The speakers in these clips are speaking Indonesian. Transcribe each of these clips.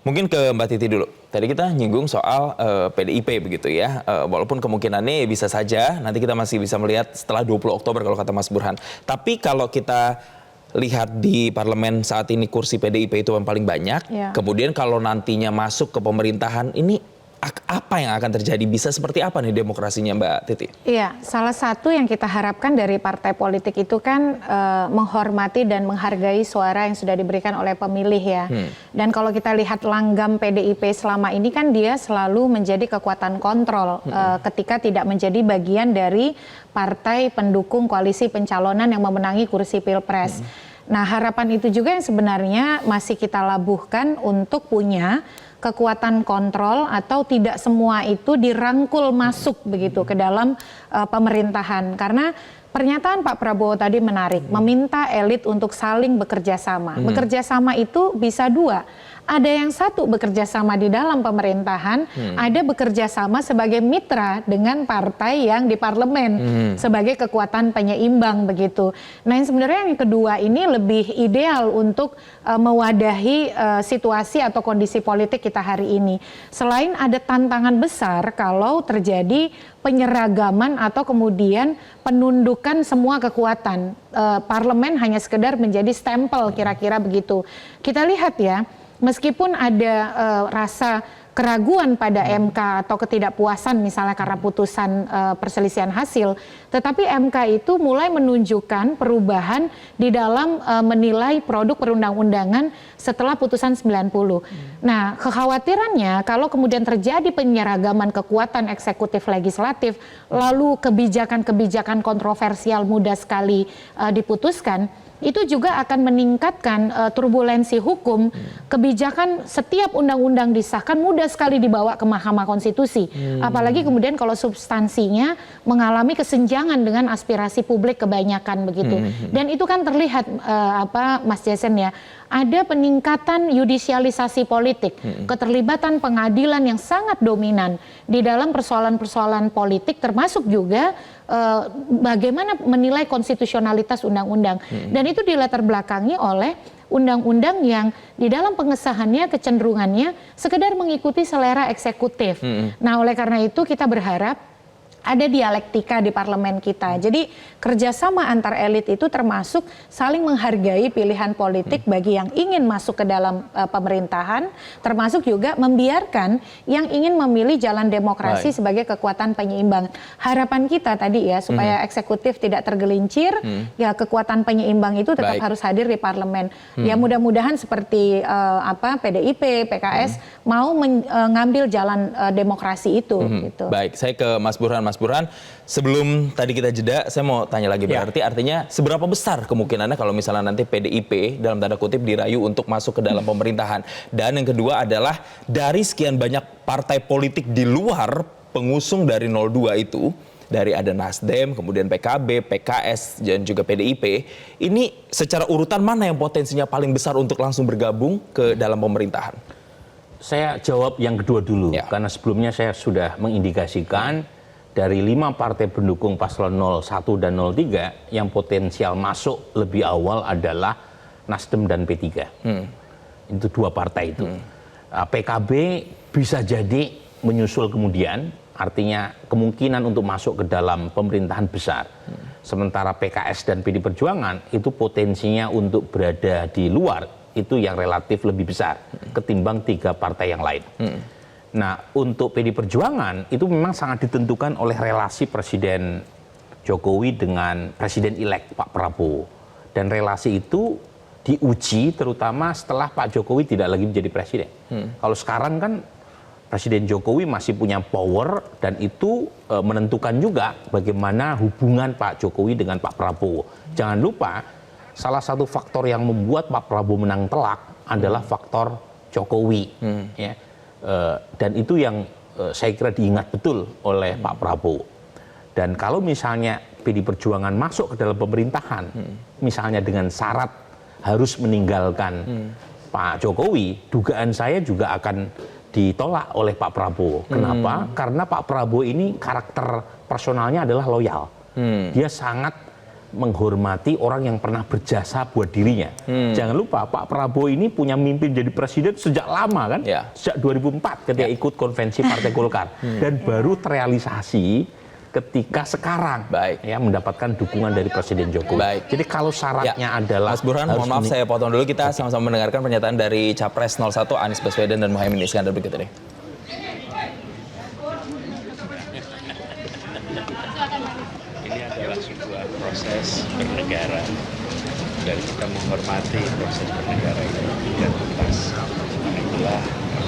Mungkin ke Mbak Titi dulu. Tadi kita nyinggung soal PDIP begitu ya. Walaupun kemungkinannya bisa saja nanti kita masih bisa melihat setelah 20 Oktober kalau kata Mas Burhan. Tapi kalau kita lihat di parlemen saat ini kursi PDIP itu yang paling banyak. Ya. Kemudian kalau nantinya masuk ke pemerintahan ini apa yang akan terjadi? Bisa seperti apa nih demokrasinya Mbak Titi? Iya, salah satu yang kita harapkan dari partai politik itu kan menghormati dan menghargai suara yang sudah diberikan oleh pemilih ya. Dan kalau kita lihat langgam PDIP selama ini kan dia selalu menjadi kekuatan kontrol ketika tidak menjadi bagian dari partai pendukung koalisi pencalonan yang memenangi kursi Pilpres. Nah, harapan itu juga yang sebenarnya masih kita labuhkan untuk punya kekuatan kontrol atau tidak semua itu dirangkul masuk begitu ke dalam pemerintahan. Karena pernyataan Pak Prabowo tadi menarik, meminta elit untuk saling bekerja sama. Bekerja sama itu bisa dua. Ada yang satu bekerja sama di dalam pemerintahan, ada bekerja sama sebagai mitra dengan partai yang di parlemen sebagai kekuatan penyeimbang begitu. Nah, yang sebenarnya yang kedua ini lebih ideal untuk mewadahi situasi atau kondisi politik kita hari ini. Selain ada tantangan besar kalau terjadi penyeragaman atau kemudian penundukan semua kekuatan. Parlemen hanya sekedar menjadi stempel kira-kira begitu. Kita lihat ya, meskipun ada rasa keraguan pada MK atau ketidakpuasan misalnya karena putusan perselisihan hasil, tetapi MK itu mulai menunjukkan perubahan di dalam menilai produk perundang-undangan setelah putusan 90. Nah, kekhawatirannya kalau kemudian terjadi penyeragaman kekuatan eksekutif legislatif, lalu kebijakan-kebijakan kontroversial mudah sekali diputuskan, itu juga akan meningkatkan turbulensi hukum. Kebijakan setiap undang-undang disahkan mudah sekali dibawa ke Mahkamah Konstitusi. Apalagi kemudian kalau substansinya mengalami kesenjangan dengan aspirasi publik kebanyakan begitu. Dan itu kan terlihat Mas Jason ya, ada peningkatan yudisialisasi politik, keterlibatan pengadilan yang sangat dominan di dalam persoalan-persoalan politik, termasuk juga bagaimana menilai konstitusionalitas undang-undang. Dan itu dilatar belakangi oleh undang-undang yang di dalam pengesahannya kecenderungannya sekedar mengikuti selera eksekutif. Nah, oleh karena itu kita berharap ada dialektika di parlemen kita. Jadi kerjasama antar elit itu termasuk saling menghargai pilihan politik bagi yang ingin masuk ke dalam pemerintahan, termasuk juga membiarkan yang ingin memilih jalan demokrasi sebagai kekuatan penyeimbang. Harapan kita tadi ya supaya eksekutif tidak tergelincir, ya kekuatan penyeimbang itu tetap harus hadir di parlemen. Ya mudah-mudahan seperti PDIP, PKS mau mengambil jalan demokrasi itu. Gitu. Baik, saya ke Mas Burhan. Mas Burhan, sebelum tadi kita jeda, saya mau tanya lagi, berarti artinya seberapa besar kemungkinannya kalau misalnya nanti PDIP dalam tanda kutip dirayu untuk masuk ke dalam pemerintahan? Dan yang kedua adalah dari sekian banyak partai politik di luar pengusung dari 02 itu, dari ada Nasdem, kemudian PKB, PKS, dan juga PDIP, ini secara urutan mana yang potensinya paling besar untuk langsung bergabung ke dalam pemerintahan? Saya jawab yang kedua dulu, karena sebelumnya saya sudah mengindikasikan dari 5 partai pendukung paslon 01 dan 03 yang potensial masuk lebih awal adalah Nasdem dan P3. Itu 2 partai itu. PKB bisa jadi menyusul kemudian, artinya kemungkinan untuk masuk ke dalam pemerintahan besar. Sementara PKS dan PD Perjuangan itu potensinya untuk berada di luar itu yang relatif lebih besar ketimbang 3 partai yang lain. Nah, untuk PD Perjuangan itu memang sangat ditentukan oleh relasi Presiden Jokowi dengan Presiden-elek Pak Prabowo. Dan relasi itu diuji terutama setelah Pak Jokowi tidak lagi menjadi presiden. Kalau sekarang kan Presiden Jokowi masih punya power dan itu menentukan juga bagaimana hubungan Pak Jokowi dengan Pak Prabowo. Jangan lupa, salah satu faktor yang membuat Pak Prabowo menang telak adalah faktor Jokowi. Ya. Dan itu yang saya kira diingat betul oleh Pak Prabowo. Dan kalau misalnya PD Perjuangan masuk ke dalam pemerintahan, misalnya dengan syarat harus meninggalkan Pak Jokowi, dugaan saya juga akan ditolak oleh Pak Prabowo. Kenapa? Karena Pak Prabowo ini karakter personalnya adalah loyal. Dia sangat menghormati orang yang pernah berjasa buat dirinya. Jangan lupa Pak Prabowo ini punya mimpi jadi presiden sejak lama kan, sejak 2004 ketika ikut konvensi Partai Golkar dan baru terrealisasi ketika sekarang ya mendapatkan dukungan dari Presiden Jokowi. Jadi kalau syaratnya adalah Mas Burhan, mohon maaf saya potong dulu, kita sama-sama mendengarkan pernyataan dari Capres 01 Anies Baswedan dan Muhaimin Iskandar berikut ini. Sebuah proses bernegara dan kita menghormati proses bernegara itu hingga tuntas. Itulah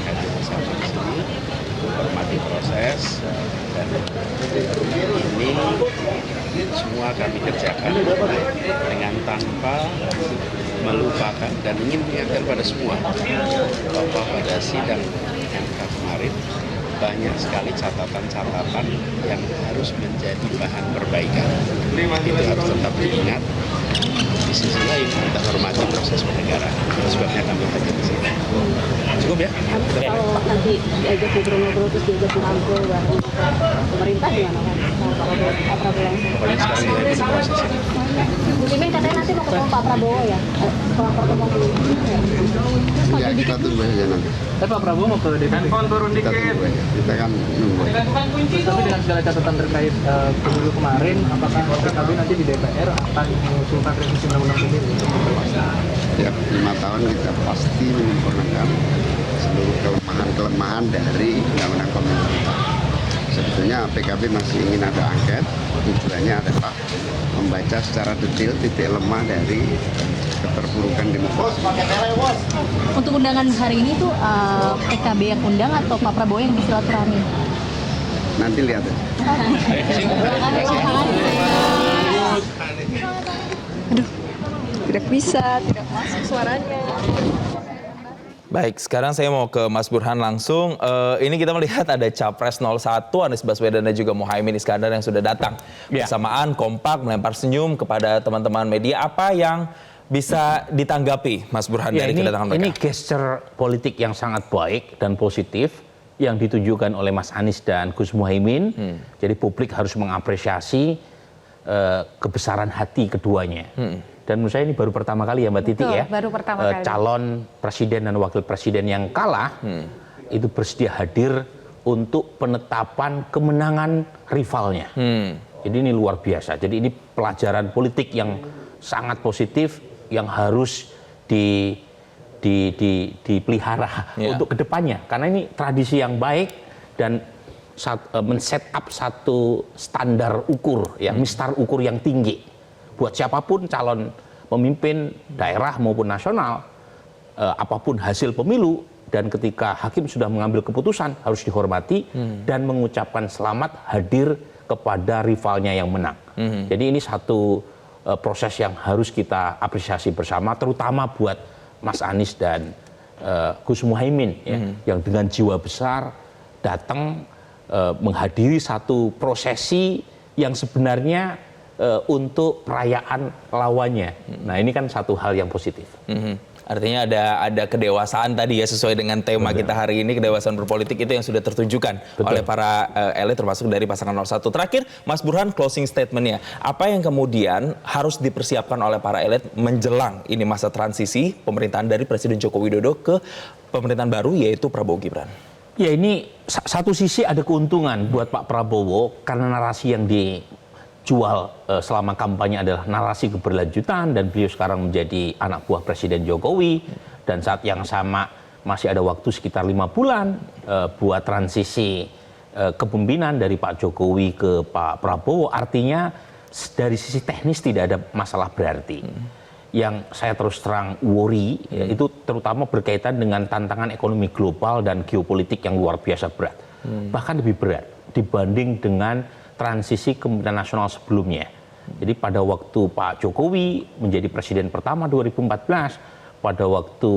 kami bersama di sini menghormati proses dan ini semua kami kerjakan dengan tanpa melupakan dan ingin mengingatkan pada semua bahwa pada sidang MK kemarin banyak sekali catatan-catatan yang harus menjadi bahan perbaikan. Itu harus tetap diingat. Di sisi lain kita hormati proses bernegara. Sebabnya kami hadir di sini. Cukup ya? Kalau nanti diajak ngobrol-ngobrol terus diajak merangkul bareng pemerintah gimana kan? Pak Prabowo langsung. Pokoknya sekarang di proses ini. Mungkin katanya nanti mau ketemu Pak Prabowo ya? Setelah pertemuan dulu. Ya kita tunggu aja nanti. Pak Prabowo mau ke DPR. Kita tunggu aja. Kita kan nunggu. Tapi dengan segala catatan terkait pemilu kemarin, apakah PKB nanti di DPR akan mengusulkan revisi undang-undang pemilu untuk memperluas? Ya 5 tahun kita pasti menyempurnakan seluruh kelemahan-kelemahan dari undang-undang pemilu kita. Sebetulnya PKB masih ingin ada angket. Tujuannya adalah membaca secara detail titik lemah dari keterpurukan demokrasi. Untuk undangan hari ini tuh PKB yang undang atau Pak Prabowo yang bersilaturahmi? Nanti lihat aja. Aduh, tidak bisa, tidak masuk suaranya. Baik, sekarang saya mau ke Mas Burhan langsung. Ini kita melihat ada Capres 01 Anies Baswedan dan juga Muhaimin Iskandar yang sudah datang. Bersamaan kompak melempar senyum kepada teman-teman media. Apa yang bisa ditanggapi Mas Burhan dari kedatangan mereka? Ini gesture politik yang sangat baik dan positif yang ditujukan oleh Mas Anies dan Gus Muhaimin. Jadi publik harus mengapresiasi kebesaran hati keduanya. Dan menurut saya ini baru pertama kali ya Mbak Titi ya, baru pertama kali. calon presiden dan wakil presiden yang kalah itu bersedia hadir untuk penetapan kemenangan rivalnya. Jadi ini luar biasa. Jadi ini pelajaran politik yang sangat positif yang harus dipelihara untuk kedepannya. Karena ini tradisi yang baik dan men-set up satu standar ukur, ya, mistar ukur yang tinggi. Buat siapapun calon pemimpin daerah maupun nasional, apapun hasil pemilu, dan ketika hakim sudah mengambil keputusan harus dihormati dan mengucapkan selamat hadir kepada rivalnya yang menang. Jadi ini satu proses yang harus kita apresiasi bersama, terutama buat Mas Anies dan Gus Muhaimin ya, yang dengan jiwa besar datang menghadiri satu prosesi yang sebenarnya untuk perayaan lawannya. Nah ini kan satu hal yang positif. Artinya ada kedewasaan tadi ya, sesuai dengan tema kita hari ini, kedewasaan berpolitik itu yang sudah tertunjukkan oleh para elit termasuk dari pasangan 01. Terakhir Mas Burhan, closing statementnya. Apa yang kemudian harus dipersiapkan oleh para elit menjelang ini masa transisi pemerintahan dari Presiden Joko Widodo ke pemerintahan baru yaitu Prabowo Gibran? Ya ini satu sisi ada keuntungan buat Pak Prabowo karena narasi yang dijual selama kampanye adalah narasi keberlanjutan dan beliau sekarang menjadi anak buah Presiden Jokowi dan saat yang sama masih ada waktu sekitar 5 bulan buat transisi kepemimpinan dari Pak Jokowi ke Pak Prabowo. Artinya dari sisi teknis tidak ada masalah berarti. Yang saya terus terang worry ya, itu terutama berkaitan dengan tantangan ekonomi global dan geopolitik yang luar biasa berat. Bahkan lebih berat dibanding dengan transisi kepemimpinan nasional sebelumnya. Jadi pada waktu Pak Jokowi menjadi presiden pertama 2014, pada waktu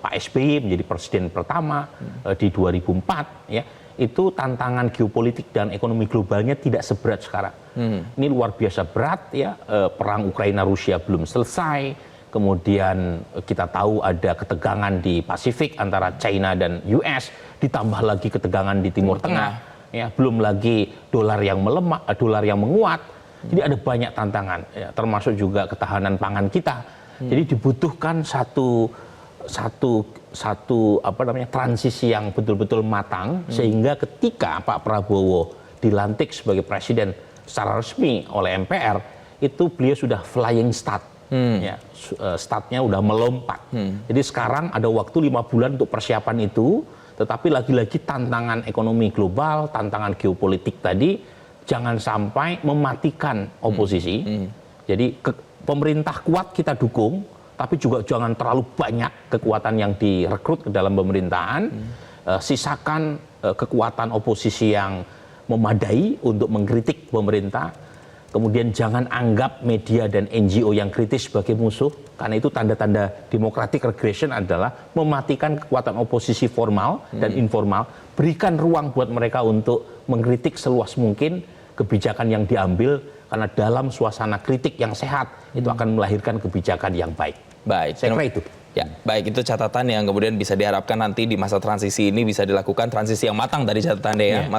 Pak SBY menjadi presiden pertama di 2004 ya, itu tantangan geopolitik dan ekonomi globalnya tidak seberat sekarang. Ini luar biasa berat ya, perang Ukraina Rusia belum selesai, kemudian kita tahu ada ketegangan di Pasifik antara China dan US, ditambah lagi ketegangan di Timur Tengah, ya, belum lagi dolar yang melemah, dolar yang menguat. Jadi ada banyak tantangan, ya, termasuk juga ketahanan pangan kita. Jadi dibutuhkan satu transisi yang betul-betul matang, sehingga ketika Pak Prabowo dilantik sebagai presiden secara resmi oleh MPR, itu beliau sudah flying start. Ya, startnya udah melompat. Jadi sekarang ada waktu 5 bulan untuk persiapan itu, tetapi lagi-lagi tantangan ekonomi global, tantangan geopolitik tadi, jangan sampai mematikan oposisi. Jadi pemerintah kuat kita dukung, tapi juga jangan terlalu banyak kekuatan yang direkrut ke dalam pemerintahan. Sisakan kekuatan oposisi yang memadai untuk mengkritik pemerintah. Kemudian jangan anggap media dan NGO yang kritis sebagai musuh, karena itu tanda-tanda democratic regression adalah mematikan kekuatan oposisi formal dan informal. Berikan ruang buat mereka untuk mengkritik seluas mungkin kebijakan yang diambil, karena dalam suasana kritik yang sehat itu akan melahirkan kebijakan yang baik. Baik, saya kira itu. Ya, baik, itu catatan yang kemudian bisa diharapkan nanti di masa transisi ini bisa dilakukan transisi yang matang tadi catatannya ya, Mas